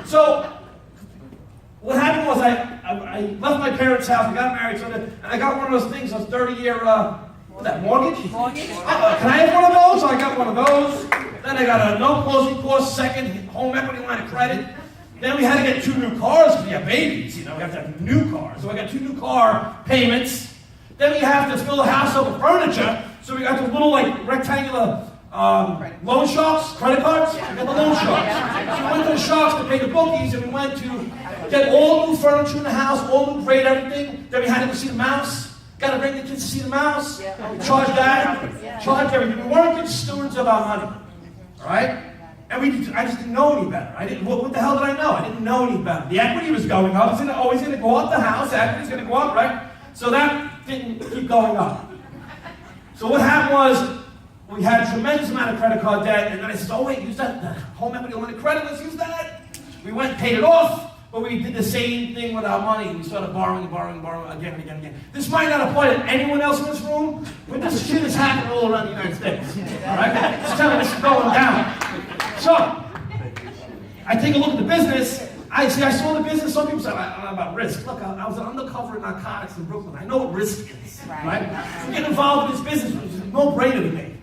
So what happened was I left my parents' house, I got married, and I got one of those things, those 30-year, what's that, mortgage? Can I have one of those? So I got one of those. Then I got a no closing cost second home equity line of credit. Then we had to get 2 new cars because we have babies, you know, we have to have new cars. So I got 2 new car payments. Then we have to fill the house up with furniture. So we got the little like rectangular loan sharks, credit cards. We got the loan sharks. So we went to the sharks to pay the bookies, and we went to get all new furniture in the house, all new great everything. Then we had to go see the mouse. Got to bring the kids to see the mouse. We charged that, charged everything. We weren't good stewards of our money, all right? And I just didn't know any better. What the hell did I know? I didn't know any better. The equity was going up. It's always going to go up the house. The equity's going to go up, right? So that didn't keep going up. So what happened was we had a tremendous amount of credit card debt, and then I said, oh wait, use that home equity line of credit. Let's use that. We went and paid it off, but we did the same thing with our money. We started borrowing again and again. This might not apply to anyone else in this room, but this shit is happening all around the United States. All right? Just telling this is going down. So, I take a look at the business. I saw the business. Some people say, I don't know about risk. Look, I was an undercover in narcotics in Brooklyn. I know what risk is, right? So get involved in this business, which is a no-brainer to me.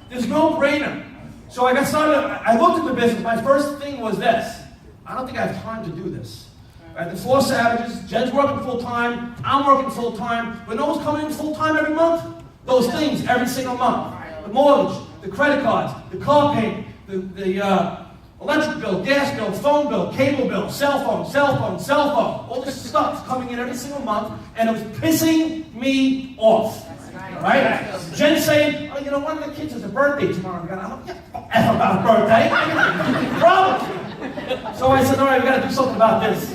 There's no brainer. So I got started, I looked at the business. My first thing was this. I don't think I have time to do this. I had the 4 savages. Jen's working full-time. I'm working full-time. But no one's coming in full-time every month. Those things every single month. The mortgage, the credit cards, the car payment, the electric bill, gas bill, phone bill, cable bill, cell phone. All this stuff is coming in every single month, and it was pissing me off. Right? Jen saying, oh, you know, one of the kids has a birthday tomorrow. I don't give a F about a birthday. Problem. So I said, all right, we got to do something about this.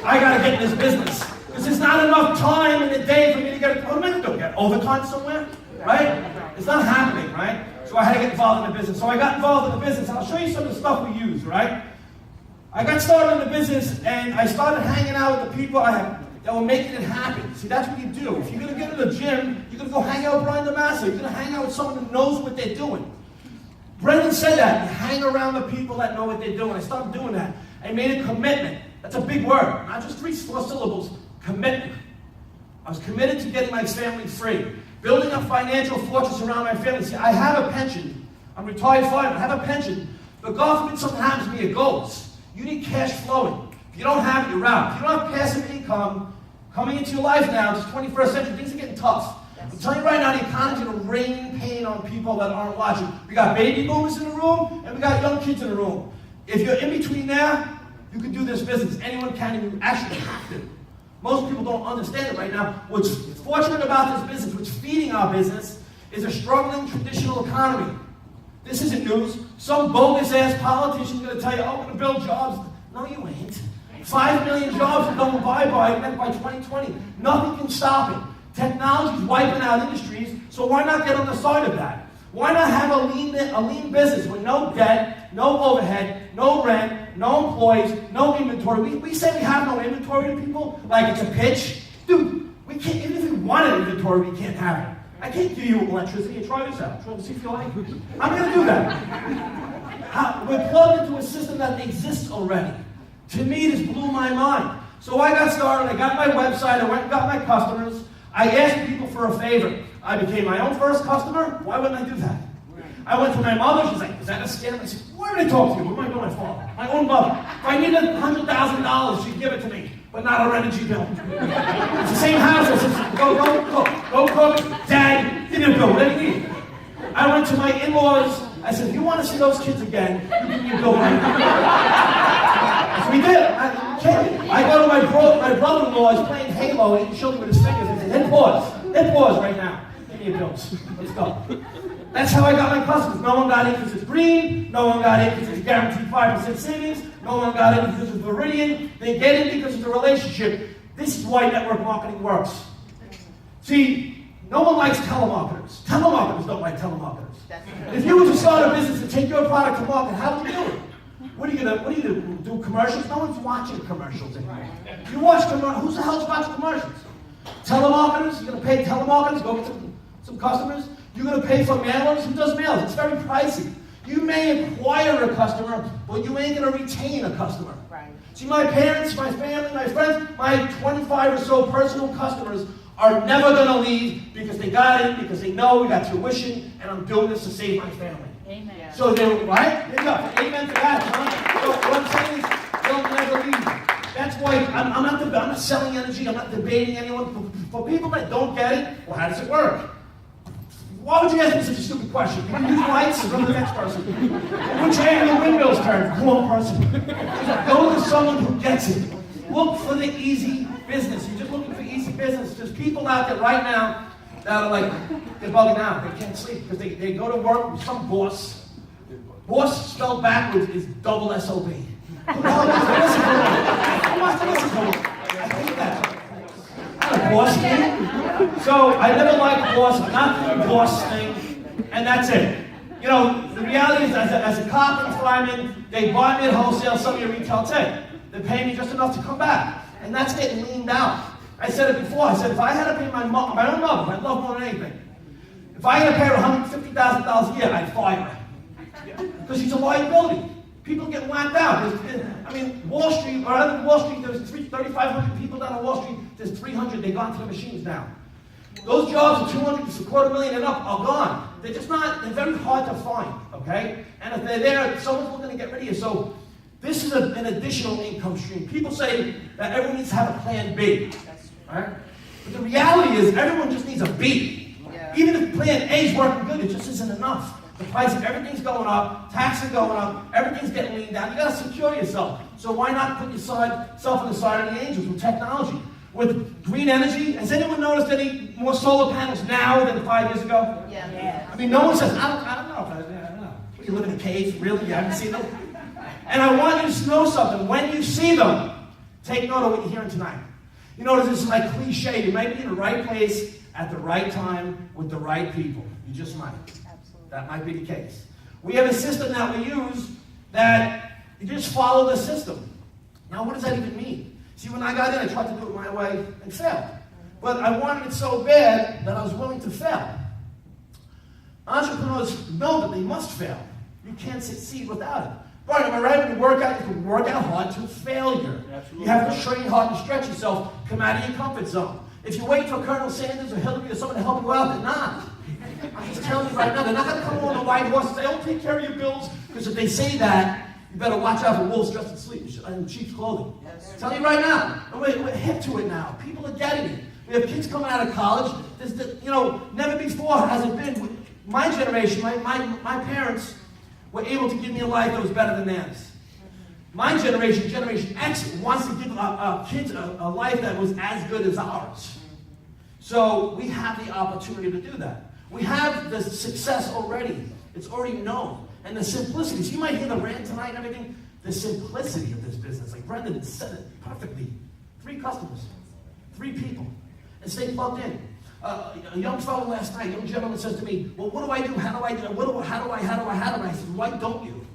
I got to get in this business. Because there's not enough time in the day for me to get overtime somewhere, right? It's not happening, right? So I had to get involved in the business. So I got involved in the business. I'll show you some of the stuff we use, right? I got started in the business, and I started hanging out with the people that were making it happen. See, that's what you do. If you're going to get to the gym, you're going to go hang out with Brian DeMassa. You're going to hang out with someone who knows what they're doing. Brendan said that. You hang around the people that know what they're doing. I started doing that. I made a commitment. That's a big word. Not just 3 syllables. Commitment. I was committed to getting my family free. Building a financial fortress around my family. See, I have a pension. I'm retired fireman. I have a pension. But God forbid something happens to me, it goes. You need cash flowing. If you don't have it, you're out. If you don't have passive income coming into your life now, it's 21st century, things are getting tough. I'm telling you right now, the economy's going to rain pain on people that aren't watching. We got baby boomers in the room, and we got young kids in the room. If you're in between there, you can do this business. Anyone can, and you actually have to. Most people don't understand it right now. What's fortunate about this business, what's feeding our business, is a struggling traditional economy. This isn't news. Some bogus-ass politician is going to tell you, oh, we're going to build jobs. No, you ain't. 5 million jobs are going bye-bye by 2020. Nothing can stop it. Technology's wiping out industries, so why not get on the side of that? Why not have a lean business with no debt, no overhead, no rent, no employees, no inventory? We say we have no inventory to people like it's a pitch. Dude, we can't, even if we wanted inventory, we can't have it. I can't give you electricity. Try this out. Try to see if you like it. I'm going to do that. We're plugged into a system that exists already. To me, this blew my mind. So I got started. I got my website. I went and got my customers. I asked people for a favor. I became my own first customer. Why wouldn't I do that? I went to my mother. She's like, is that a scam? I said, where did I talk to you? What am I doing my fault? My own mother. If I needed $100,000, she'd give it to me, but not her energy bill. It's the same house. I said, go cook. Dad, give me a bill. What do you need? I went to my in-laws. I said, if you want to see those kids again, you give me a bill right now. So we did. I go to my brother-in-law. He's playing Halo. He showed me with his fingers. I said, hit pause right now. Give me your bills. Let's go. That's how I got my customers. No one got in because it's green. No one got in because it's guaranteed 5% savings. No one got in because it's Viridian. They get in because it's a relationship. This is why network marketing works. See, no one likes telemarketers. Telemarketers don't like telemarketers. If you were to start a business and take your product to market, how would you do it? What are you gonna do commercials? No one's watching commercials anymore. You watch commercials. Who the hell's watching commercials? Telemarketers. You're gonna pay telemarketers. Go get some customers. You're gonna pay for mailers. Who does mailers? It's very pricey. You may acquire a customer, but you ain't going to retain a customer. Right. See, my parents, my family, my friends, my 25 or so personal customers are never going to leave because they got it, because they know we got tuition, and I'm doing this to save my family. Amen. So they're, right? There you go. Amen to that, huh? So what I'm saying is, they'll never leave. That's why I'm not selling energy, I'm not debating anyone. For people that don't get it, well, how does it work? Why would you ask me such a stupid question? Can you use lights? Go to the next person. Which angle the windmills turn? Come on, person. Go to someone who gets it. Look for the easy business. You're just looking for easy business. There's people out there right now that are like, they're bugging out. They can't sleep because they go to work with some boss. Boss spelled backwards is double SOB. Who the hell wants to listen to him? Who wants to listen to him? I hate that. Not a boss thing. So I never liked boss. I'm not doing boss thing. And that's it. You know, the reality is, as a carpenter fireman, they buy me at wholesale, some of your retail tech. They pay me just enough to come back. And that's getting leaned out. I said it before. I said, if I had to pay my own mother, my love more than anything, if I had to pay her $150,000 a year, I'd fire her. Because she's a liability. People get whacked out. I mean, Wall Street, or other than Wall Street, there's 3,500 people down on Wall Street. There's 300. They've gone to the machines now. Those jobs of 200 to $250,000 and up are gone. They're just not, they're very hard to find, okay? And if they're there, someone's looking to get rid of you. So this is an additional income stream. People say that everyone needs to have a plan B, right? But the reality is everyone just needs a B. Yeah. Even if plan A is working good, it just isn't enough. The price of everything's going up, taxes are going up, everything's getting leaned down. You got to secure yourself. So why not put yourself on the side of the angels with technology? With green energy, has anyone noticed any more solar panels now than 5 years ago? Yeah. I mean, no one says, I don't know. What, you live in a cave? Really? You haven't seen them? And I want you to know something. When you see them, take note of what you're hearing tonight. You notice this is like cliche. You might be in the right place at the right time with the right people. You just might. That might be the case. We have a system that we use that you just follow the system. Now, what does that even mean? See, when I got in, I tried to do it my way and failed. But I wanted it so bad that I was willing to fail. Entrepreneurs know that they must fail. You can't succeed without it. Right, am I right? When you work out hard to failure. Absolutely. You have to train hard and stretch yourself, come out of your comfort zone. If you wait for Colonel Sanders or Hillary or someone to help you out, they're not. I'm just telling you right now, they're not going to come on a white horse and say, oh, take care of your bills. Because if they say that, you better watch out for wolves dressed in sleep and cheap clothing. Yes. I'm telling you right now, we're hip to it now. People are getting it. We have kids coming out of college. Never before has it been. My generation, my parents were able to give me a life that was better than theirs. My generation, Generation X, wants to give our kids a life that was as good as ours. So we have the opportunity to do that. We have the success already. It's already known. And the simplicity. So you might hear the rant tonight and everything. The simplicity of this business. Like Brendan said it perfectly. 3 customers. 3 people. And stay plugged in. A young fellow last night, a young gentleman says to me, well, what do I do? How do I do it? How do I? I said, why don't you?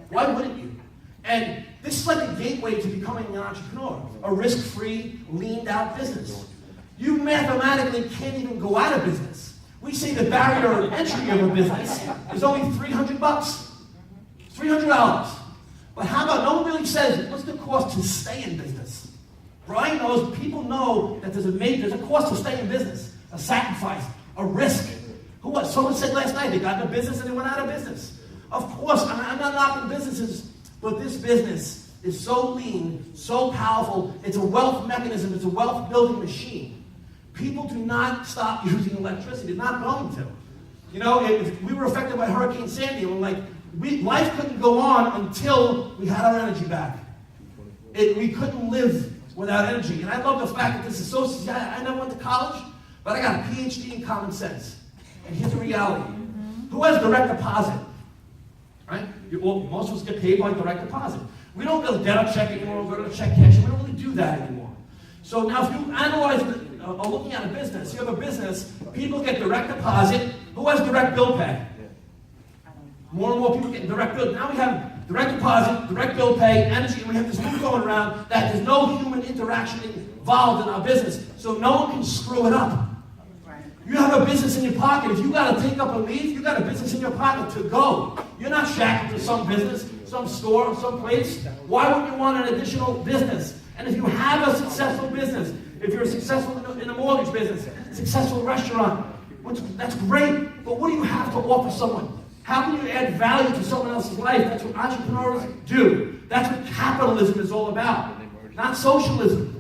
Why wouldn't you? And this is like a gateway to becoming an entrepreneur. A risk-free, leaned-out business. You mathematically can't even go out of business. We say the barrier of entry of a business is only $300. $300. But how about, no one really says, what's the cost to stay in business? Brian knows, people know that there's a cost to stay in business. A sacrifice, a risk. Someone said last night they got in a business and they went out of business. Of course, I'm not knocking businesses, but this business is so lean, so powerful. It's a wealth mechanism. It's a wealth building machine. People do not stop using electricity. They're not going to. You know, we were affected by Hurricane Sandy, and life couldn't go on until we had our energy back. We couldn't live without energy. And I love the fact that this is so. I never went to college, but I got a PhD in common sense. And here's the reality. Who has direct deposit? Right? Most of us get paid by direct deposit. We don't go to debit check anymore. We go to check cash. We don't really do that anymore. So now if you analyze looking at a business, you have a business, people get direct deposit. Who has direct bill pay? More and more people get direct bill. Now we have direct deposit, direct bill pay, energy, and we have this thing going around that there's no human interaction involved in our business. So no one can screw it up. You have a business in your pocket. If you got to take up a leave, you got a business in your pocket to go. You're not shackled to some business, some store, some place. Why would you want an additional business? And if you have a successful business, if you're successful in the mortgage business, successful restaurant, that's great. But what do you have to offer someone? How can you add value to someone else's life? That's what entrepreneurs do. That's what capitalism is all about, not socialism.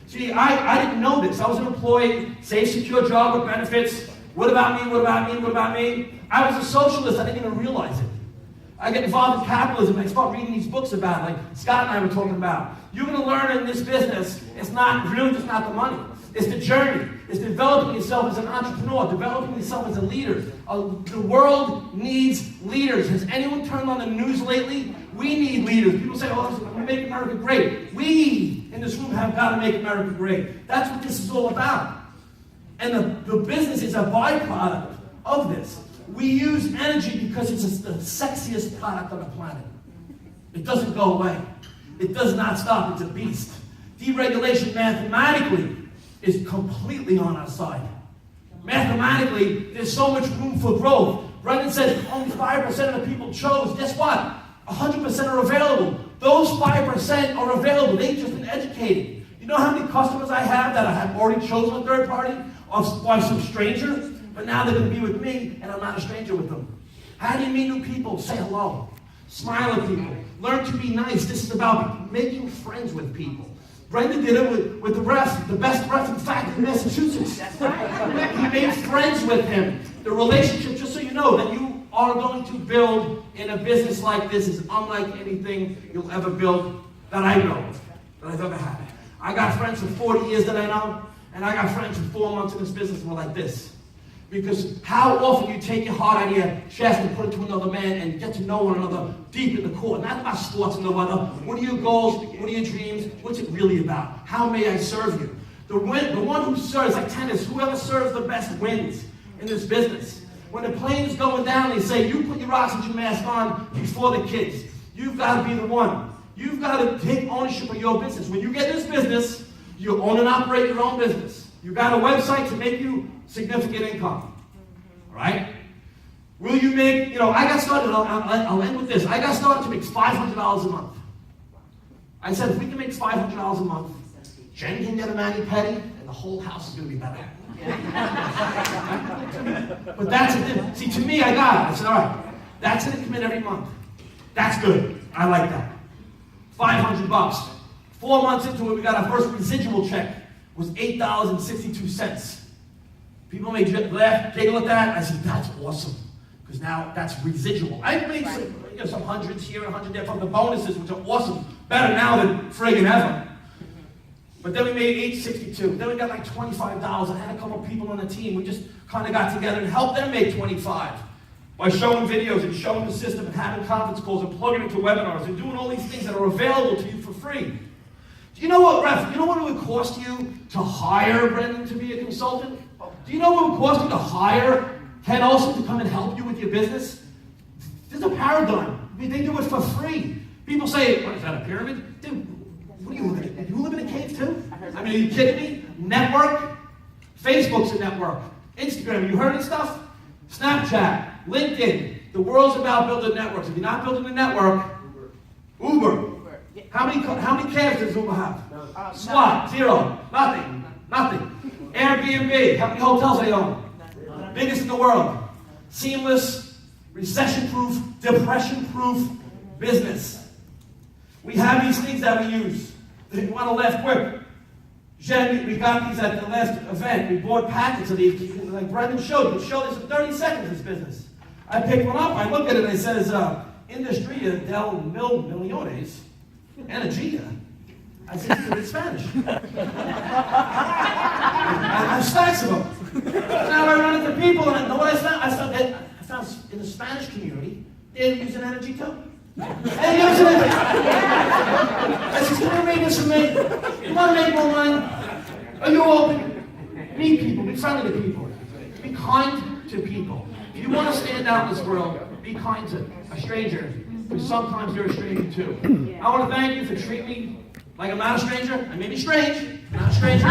See, I didn't know this. I was an employee, safe, secure job with benefits. What about me? What about me? What about me? I was a socialist. I didn't even realize it. I get involved in capitalism. I start reading these books about it, like Scott and I were talking about. You're going to learn in this business, it's not really just not the money. It's the journey. It's developing yourself as an entrepreneur, developing yourself as a leader. The world needs leaders. Has anyone turned on the news lately? We need leaders. People say, oh, we make America great. We in this room have got to make America great. That's what this is all about. And the business is a byproduct of this. We use energy because it's the sexiest product on the planet. It doesn't go away. It does not stop. It's a beast. Deregulation mathematically is completely on our side. Mathematically, there's so much room for growth. Brendan said only 5% of the people chose. Guess what? 100% are available. Those 5% are available. They've just been educated. You know how many customers I have that I have already chosen a third party by some stranger? But now they're going to be with me, and I'm not a stranger with them. How do you meet new people? Say hello. Smile at people. Learn to be nice. This is about making friends with people. Brendan did it with the ref, the best ref, in fact, in Massachusetts. He made friends with him. The relationship, just so you know, that you are going to build in a business like this is unlike anything you'll ever build that I know of, that I've ever had. I got friends for 40 years that I know, and I got friends for 4 months in this business and we're like this. Because how often you take your heart out of your chest and put it to another man and get to know one another deep in the core. Not about sports and no other. What are your goals? What are your dreams? What's it really about? How may I serve you? The one who serves, like tennis, whoever serves the best wins in this business. When the plane is going down, they say, you put your oxygen mask on before the kids. You've got to be the one. You've got to take ownership of your business. When you get this business, you own and operate your own business. You got a website to make you significant income. All right? Will you make, I got started, I'll end with this. I got started to make $500 a month. I said, if we can make $500 a month, Jen can get a mani-pedi, and the whole house is going to be better. But that's it. See, to me, I got it. I said, all right, that's an increment every month. That's good. I like that. $500. 4 months into it, we got our first residual check. Was $8.62. People may laugh, giggle at that. I said, that's awesome. Because now that's residual. I made some hundreds here and 100 there from the bonuses, which are awesome. Better now than friggin' ever. But then we made $8.62. Then we got like $25. I had a couple people on the team. We just kind of got together and helped them make $25 by showing videos and showing the system and having conference calls and plugging into webinars and doing all these things that are available to you for free. Do you know what, Ref? You know what it would cost you to hire Brendan to be a consultant? Do you know what it would cost you to hire Ken Olson to come and help you with your business? There's a paradigm. I mean, they do it for free. People say, what is that, a pyramid? Dude, what do you live in? Do you live in a cave too? I mean, are you kidding me? Network? Facebook's a network. Instagram, have you heard of stuff? Snapchat, LinkedIn. The world's about building networks. If you're not building a network, Uber. How many cabs does Uber have? SWAT, 0, nothing. Airbnb, how many hotels they own? Biggest in the world. Seamless, recession-proof, depression-proof business. We have these things that we use. If you want to laugh quick, Jen, we got these at the last event. We bought packets of these, like Brendan showed. We'll show this in 30 seconds, this business. I picked one up, I look at it, and it says, Industria del Mil Millones. Energia. I said, it's Spanish. I have stacks of them. Now I run into people, and I know what I found in the Spanish community, they're using energy too. They're using it. I said, can you read this for me? You want to make more money? Are you open? Meet people, be friendly to people. Be kind to people. If you want to stand out in this world, be kind to a stranger. Because sometimes you're a stranger too. I want to thank you for treating me like I'm not a stranger. I may be strange, I'm not a stranger.